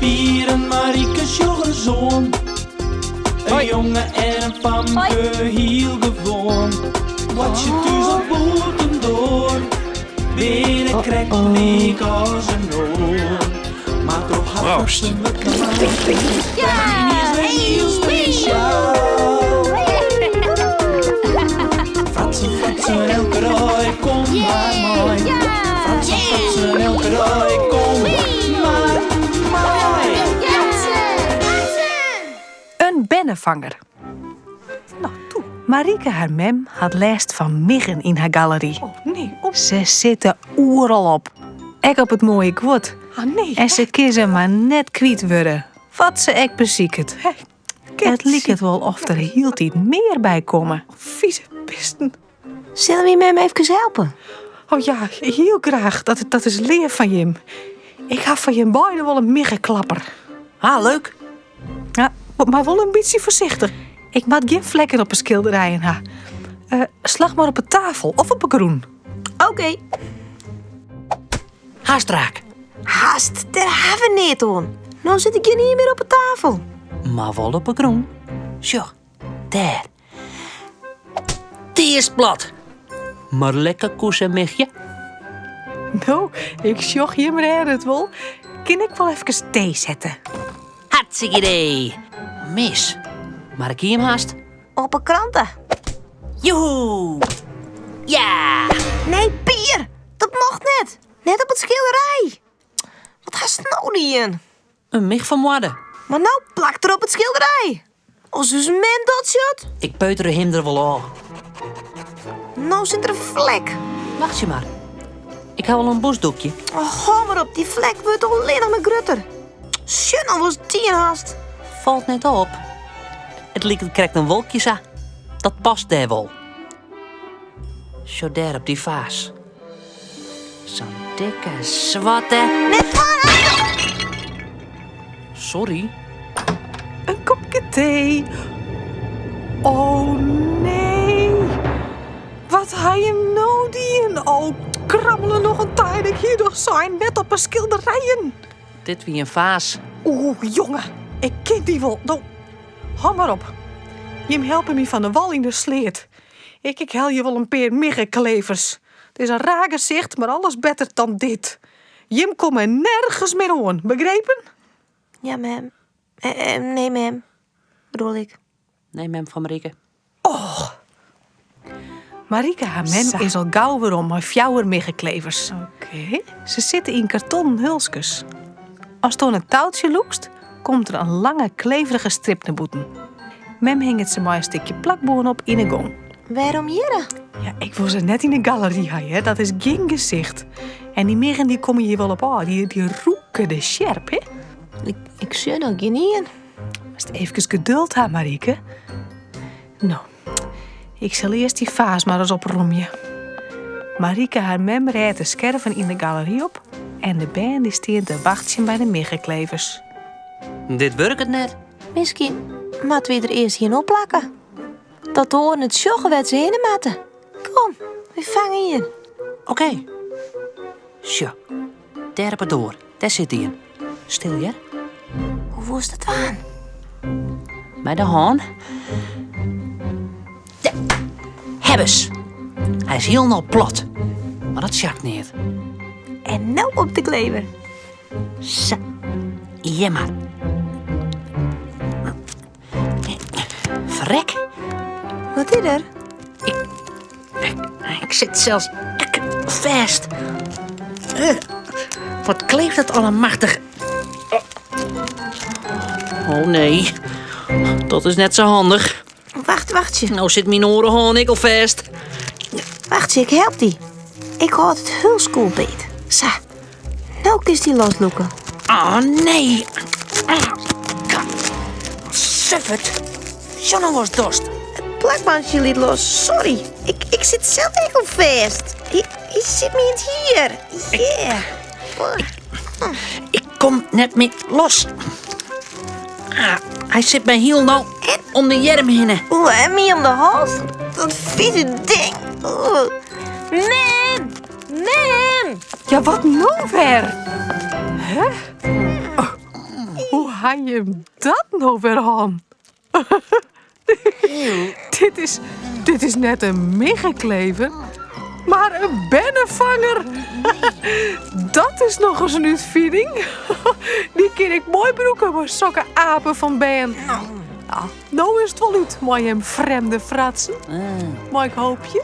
vieren Marieke's zoon. Een jongen en een famke heel gewoon. Wat je thuis op boeten door. Weer een krek leek als een oor. Maar toch had ze me klaar. Ja, die is heel speciaal. Fratsen, elke rooi, kom maar mooi. Fratsen, elke rooi, kom maar mooi. Een bennevanger. Nou, toe. Marieke, haar mem, had lijst van miggen in haar galerie. Oh, nee. Ze zitten overal op. Ek op het mooie kwot. Ah, nee. En ze kiezen maar net kwijt worden. Wat ze ek bezieket. Het liep het wel of er hield iets meer bij komen. Vieze pisten. Zullen we je mem even helpen? Oh ja, heel graag. Dat is leer van Jim. Ik ga van je beiden wel een miggenklapper. Ah, leuk. Ja, maar wel een beetje voorzichtig. Ik maak geen vlekken op een schilderij. Slag maar op een tafel of op een groen. Oké. Haast raak. Haast, daar hebben we niet aan. Nou zit ik je niet meer op de tafel. Maar wel op een groen. Zo, daar. Die is plat. Maar lekker koes en migje. Nou, ik sjoch je maar het wel. Kan ik wel even thee zetten? Hartstikke idee. Mis. Maar ik hier hem haast. Op een kranten. Joehoe. Ja. Nee, Pier. Dat mocht net. Net op het schilderij. Wat gaat het nou niet in? Een mig van moeder. Maar nou plakt er op het schilderij. Als dus een man dat zit. Ik peuter hem er wel aan. Nou zit er een vlek. Wacht je maar. Ik hou wel een bosdoekje. Oh, ga maar op. Die vlek wordt toch alleen nog een grutter. Shit, nou was 10 haast. Valt net op. Het lijkt het krijgt een wolkje aan. Dat past daar wel. Zo daar op die vaas. Zo'n dikke, zwarte... Net maar. Sorry. Een kopje thee. Oh nee. Wat ga je nou die in? Oh, krammelen nog een tijd. Ik hier nog zijn. Net op een schilderijen. Dit wie een vaas. Oeh, jongen. Ik ken die wel. Nou, hou maar op. Jim helpen me van de wal in de sleet. Ik hel je wel een paar miggenklevers. Het is een raar gezicht, maar alles beter dan dit. Jim komt er nergens meer aan. Begrepen? Ja, ma'am. Nee, ma'am. Bedoel ik. Nee, mem van Marieke. Oh. Marieke, haar mem is al gauw weer om haar fjouwer miggenklevers. Oké. Ze zitten in kartonnen hulsjes. Als je een touwtje loekst, komt er een lange kleverige strip naar boeten. Mem hing het ze maar een stukje plakboon op in een gong. Waarom hier? Ja, ik was er net in de galerie, hè. Dat is geen gezicht. En die miggen die komen hier wel op aan. Die roeken de scherp, hè. Ik zie nog geen in. Als het even geduld hebben, Marieke. Nou, ik zal eerst die vaas maar eens oprommen. Marieke, haar mem, rijdt de scherven in de galerie op. En de band die steert te wachten bij de miggenklevers. Dit werkt het net. Misschien moeten we er eerst hier opplakken. Dat horen het sjoggen wat ze heen matten. Kom, we vangen je. Oké. Zo. Daar op het door. Daar zit hij in. Stil, ja? Hoe was dat aan? Bij de haan. Hebbes. Hij is heel nou plat. Maar dat sjakt niet. En nou op de klever. Zo. Ja, maar. Verrek. Wat is er? Ik zit zelfs vast. Wat kleeft dat allemachtig. Oh nee. Dat is net zo handig. Wacht je. Nou zit mijn oren gewoon ikkel vast. Wacht je, ik help die. Ik had het hulskoel beet. Zo. Nou is die losloeken. Oh nee. Suffert. Jonne was dorst. Het plakbandje liet los. Sorry. Ik zit zelf enkel vast. Je zit me niet hier. Yeah. Ik kom net meer los. Hij zit mij heel nou om de jerm heen. Oeh, en me om de hals. Dat vieze ding. Man! Ja, wat nou weer? Hè? ga je hem dat nou weer aan? dit is net een miggenklever, maar een bennenvanger. Dat is nog eens een uitvinding. Die kan ik mooi broeken, maar sokken apen van ben. Ja, nou is het wel uit, mooi hem vreemde fratsen. Mooi hoopje.